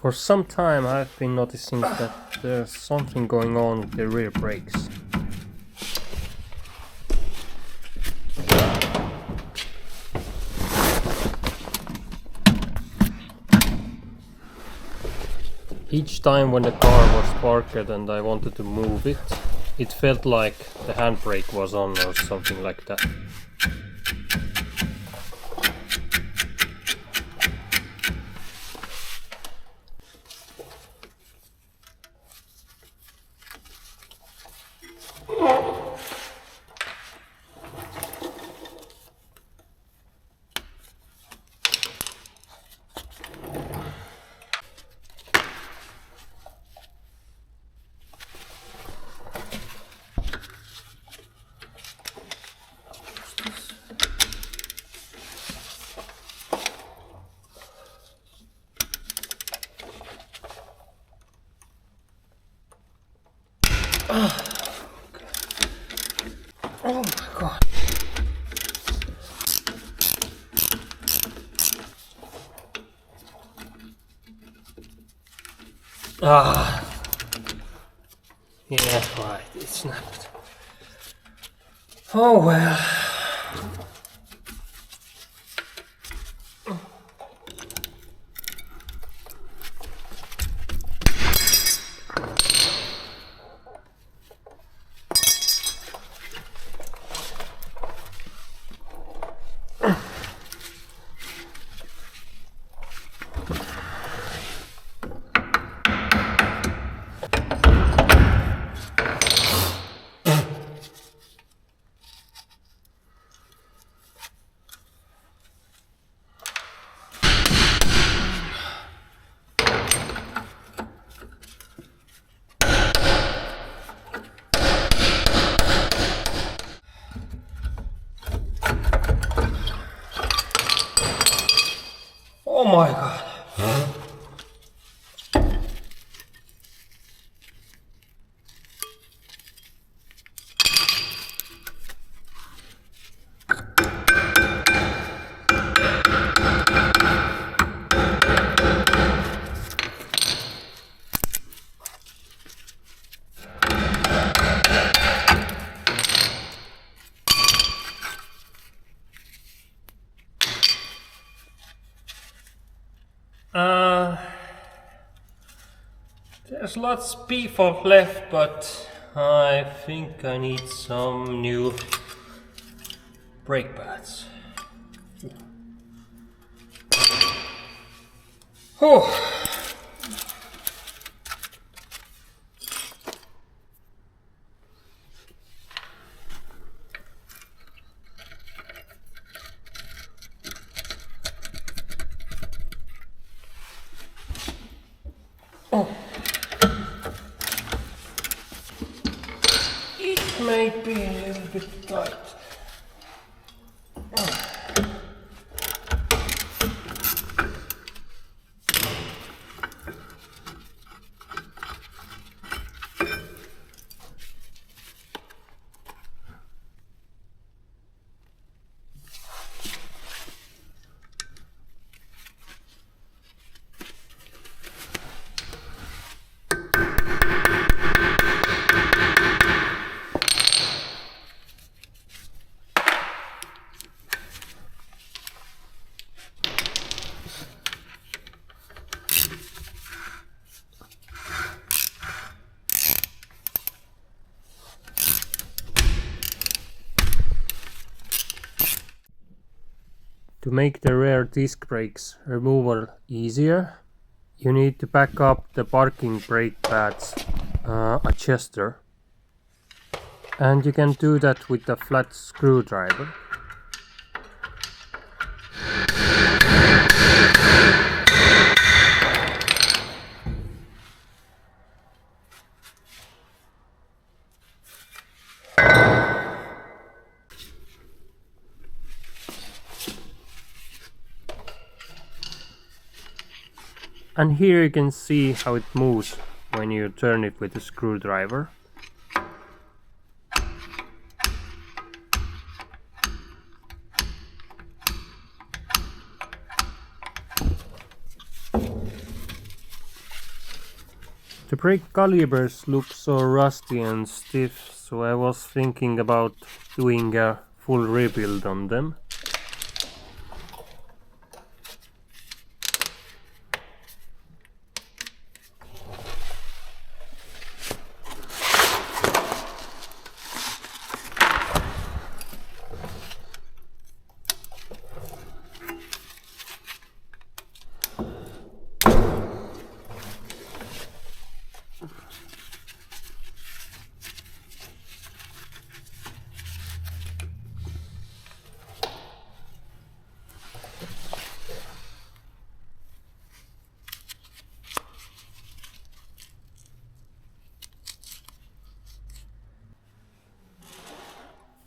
For some time I've been noticing that there's something going on with the rear brakes. Each time when the car was parked and I wanted to move it, it felt like the handbrake was on or something like that. Oh my god. Yeah, right, it snapped. Oh well. Oh my god. There's lots of PFOF left, but I think I need some new brake pads. Oh. Oh. It may be a little bit tight. To make the rear disc brakes removal easier, you need to back up the parking brake pads adjuster, and you can do that with a flat screwdriver. And here you can see how it moves when you turn it with a screwdriver. brake calipers look so rusty and stiff, so I was thinking about doing a full rebuild on them.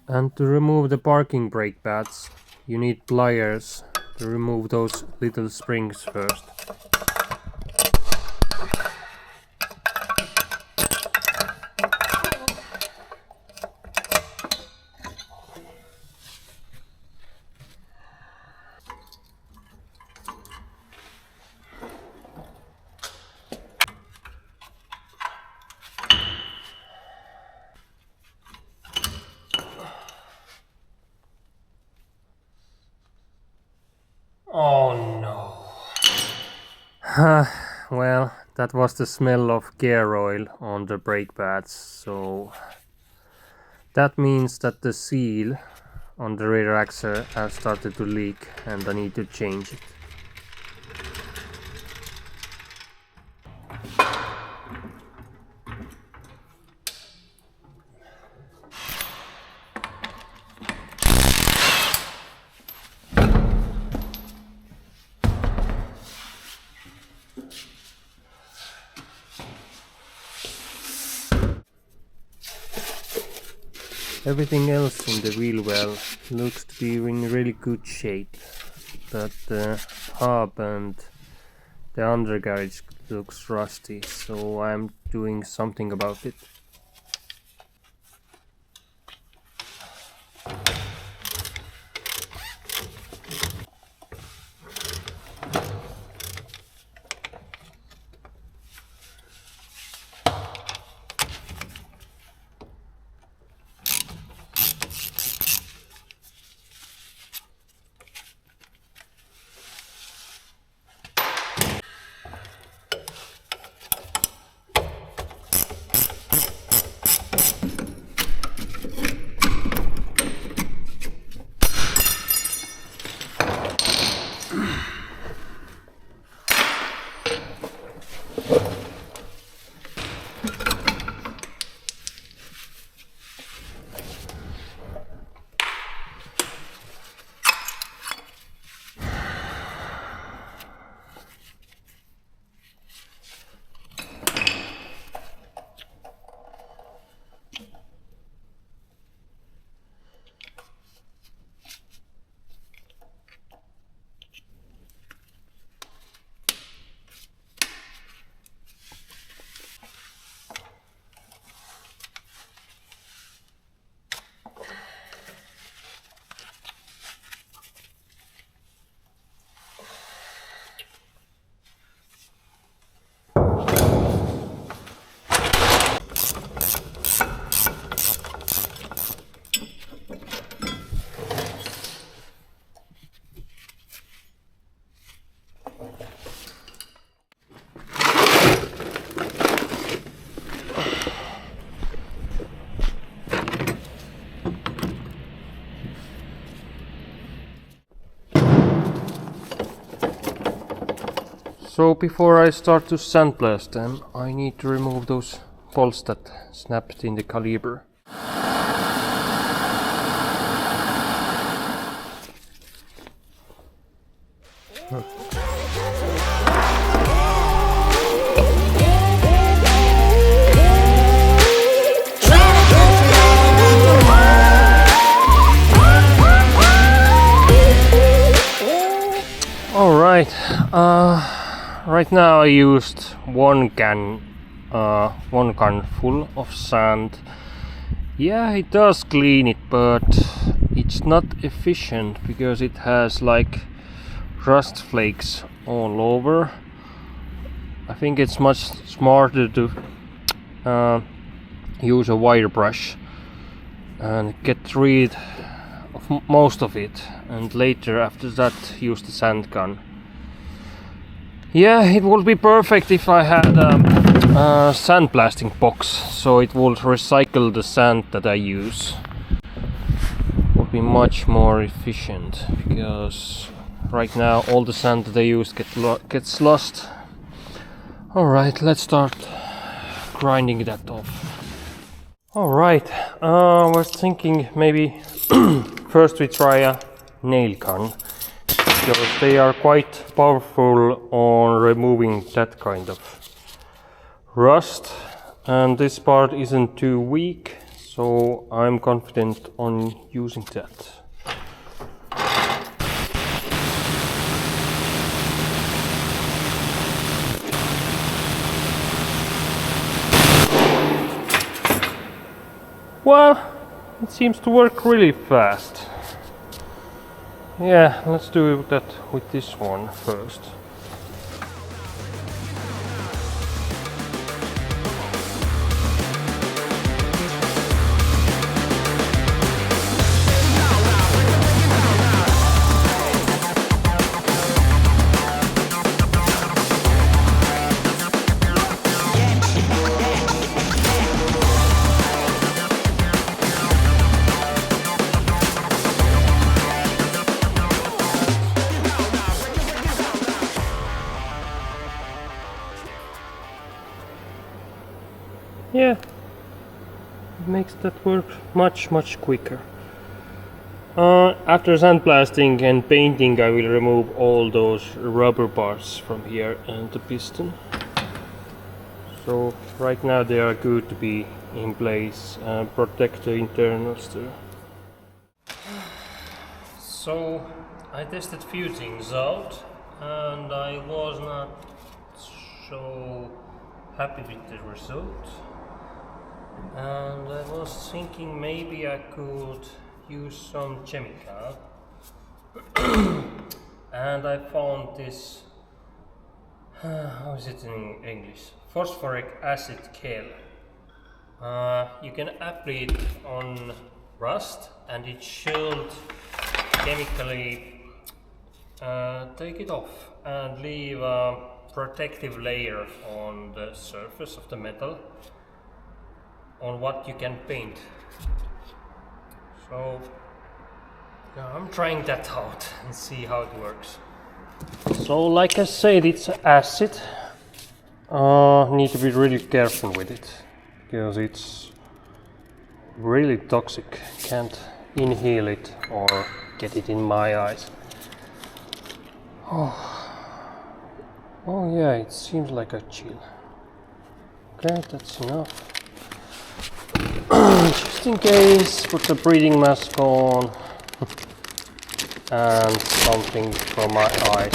And to remove the parking brake pads, you need pliers to remove those little springs first. Oh no. Well, that was the smell of gear oil on the brake pads, so that means that the seal on the rear axle has started to leak and I need to change it. Everything else in the wheel well looks to be in really good shape, but the hub and the undercarriage looks rusty, so I'm doing something about it. So before I start to sandblast them, I need to remove those bolts that snapped in the caliper. Alright, right now I used one can full of sand. Yeah, it does clean it, but it's not efficient because it has like rust flakes all over, I think it's much smarter to use a wire brush and get rid of most of it, and later after that use the sand gun. Yeah, it would be perfect if I had a sandblasting box, so it would recycle the sand that I use. Would be much more efficient, because right now all the sand that I use gets lost. Alright, let's start grinding that off. Alright, I was thinking maybe first we try a nail gun, because they are quite powerful on removing that kind of rust, and this part isn't too weak, so I'm confident on using that. Well, it seems to work really fast. Yeah, let's do that with this one first. Yeah, it makes that work much quicker. After sandblasting and painting, I will remove all those rubber bars from here and the piston. So right now they are good to be in place and protect the internals too. So I tested few things out, and I was not so happy with the result. And I was thinking maybe I could use some chemical. And I found this, how is it in English? Phosphoric acid gel. You can apply it on rust and it should chemically take it off and leave a protective layer on the surface of the metal on what you can paint. So yeah, I'm trying that out and see how it works. So like I said, it's acid. Need to be really careful with it, because it's really toxic. Can't inhale it or get it in my eyes. Oh yeah, it seems like a chill. Okay, that's enough. Just in case, put the breathing mask on and something for my eyes.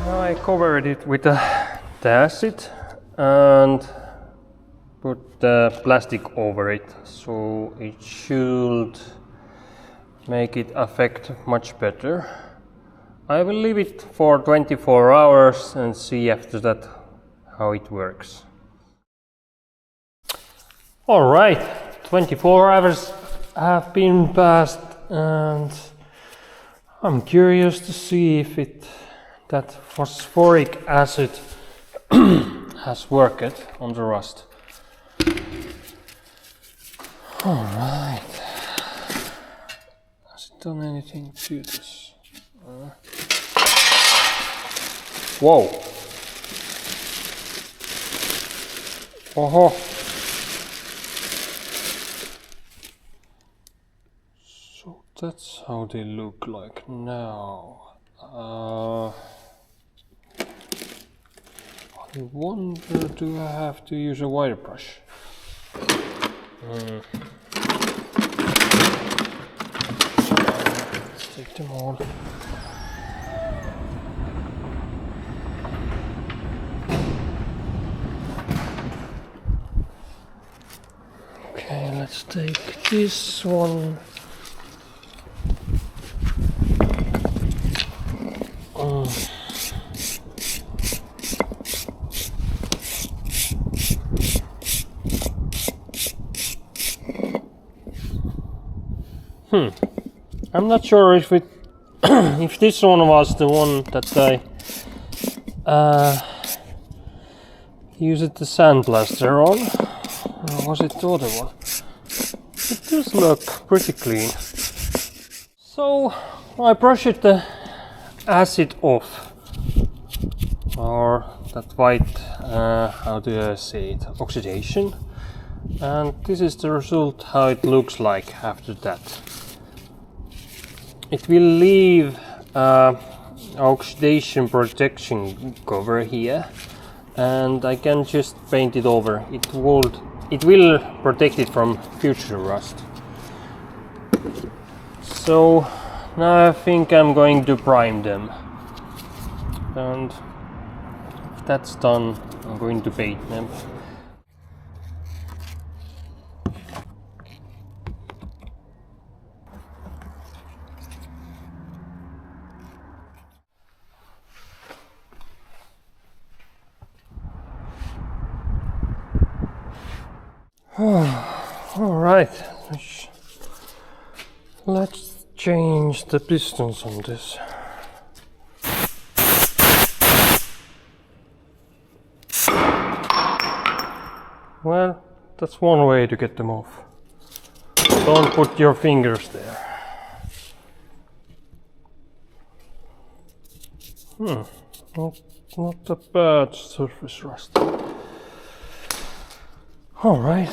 Now I covered it with the acid and put the plastic over it, so it should make it affect much better. I will leave it for 24 hours and see after that how it works. Alright, 24 hours have been passed, and I'm curious to see if that phosphoric acid has worked on the rust. Alright. Has it done anything to this? Whoa! Oh! So that's how they look like now. I wonder, do I have to use a wire brush? Let's take them all. take this one. I'm not sure if it if this one was the one that I used the sandblaster on, or was it the other one? It does look pretty clean. So I brushed the acid off, or that white, how do I say it, oxidation, and this is the result, how it looks like after that. It will leave oxidation protection cover here, and I can just paint it over. It will protect it from future rust. So now I think I'm going to prime them, and if that's done, I'm going to paint them. Alright, let's change the pistons on this. Well, that's one way to get them off. Don't put your fingers there. Not a bad surface rust. Alright,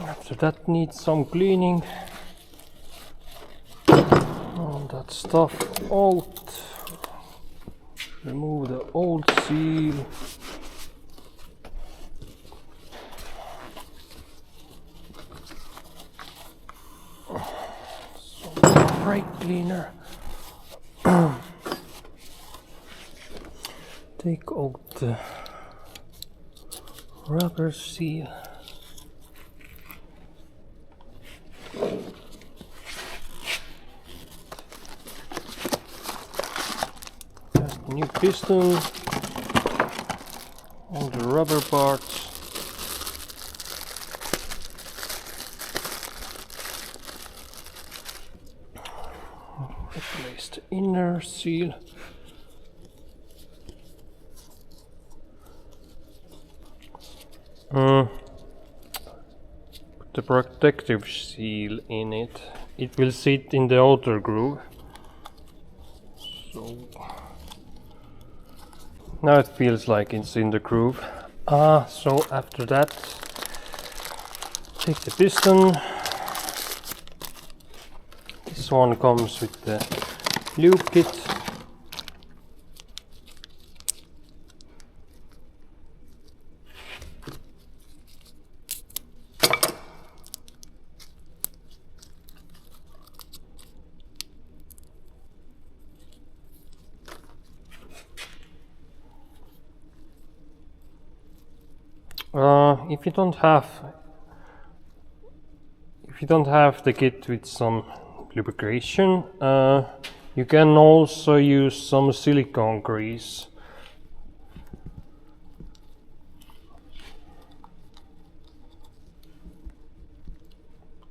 after that needs some cleaning. All that stuff out. Remove the old seal. Some brake cleaner. Take out the rubber seal. Just new piston, all the rubber parts. Replace the inner seal. Put the protective seal in it. It will sit in the outer groove. So now it feels like it's in the groove. So after that, take the piston. This one comes with the lube kit. If you don't have the kit with some lubrication, you can also use some silicone grease.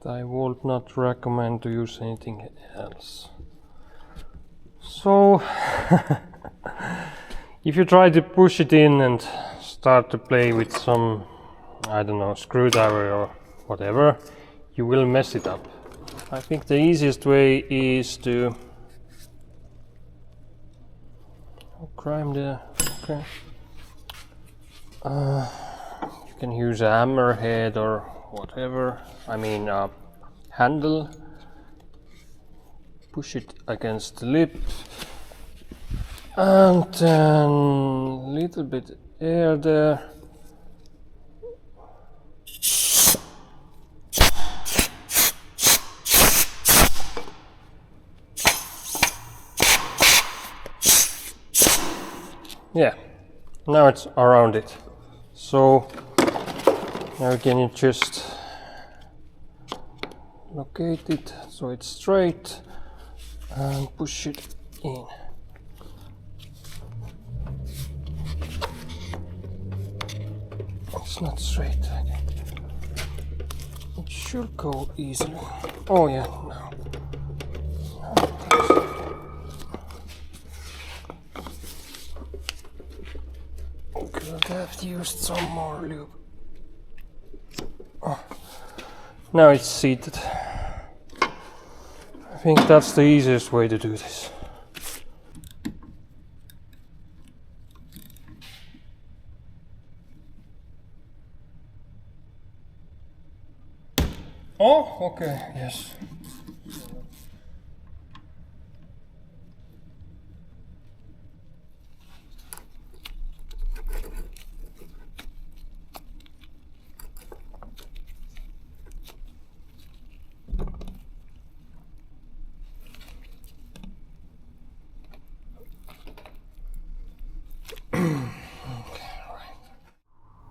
But I would not recommend to use anything else. So if you try to push it in and start to play with some, I don't know, screwdriver or whatever, you will mess it up. I think the easiest way is to prime the, okay. You can use a hammerhead or whatever, I mean a handle. Push it against the lip, and then a little bit air there. Yeah, now it's around it. So now can you just locate it so it's straight and push it in. It's not straight. It should go easily. Oh yeah, no. Could have used some more lube. Oh. Now it's seated. I think that's the easiest way to do this. Oh, okay, yes.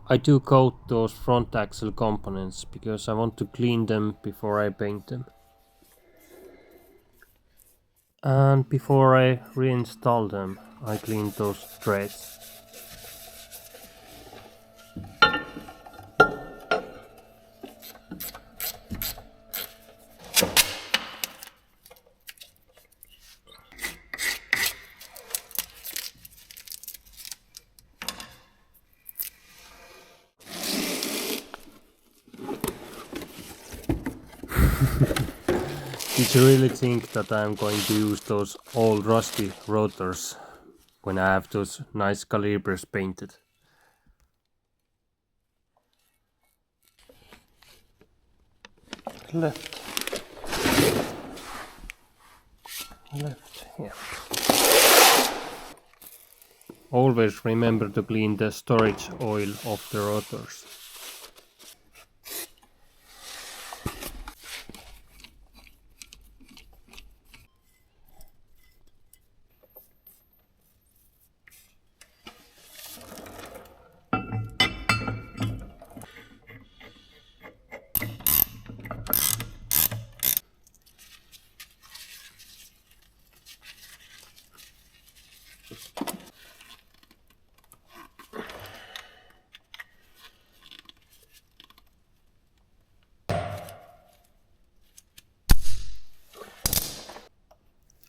I do coat those front axle components because I want to clean them before I paint them. And before I reinstall them, I clean those threads. Did you really think that I'm going to use those old rusty rotors when I have those nice calipers painted? Left, yeah. Always remember to clean the storage oil of the rotors.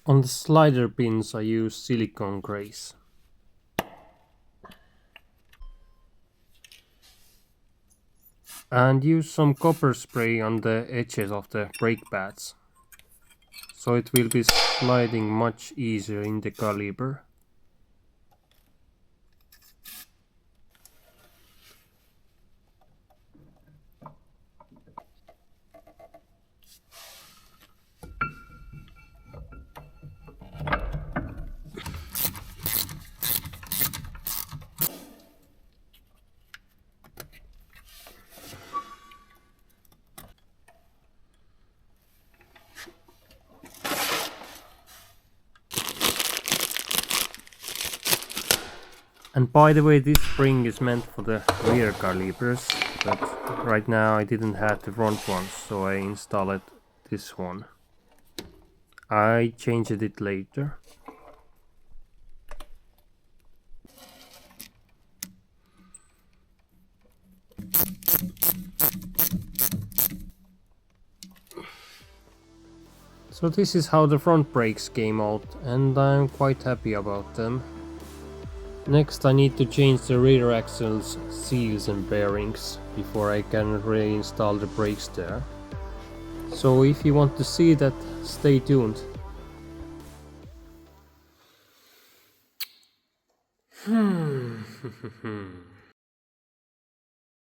On the slider pins I use silicone grease. And use some copper spray on the edges of the brake pads, so it will be sliding much easier in the caliper. And by the way, this spring is meant for the rear calipers, but right now I didn't have the front ones, so I installed this one. I changed it later. So this is how the front brakes came out, and I'm quite happy about them. Next I need to change the rear axles, seals and bearings before I can reinstall the brakes there. So if you want to see that, stay tuned.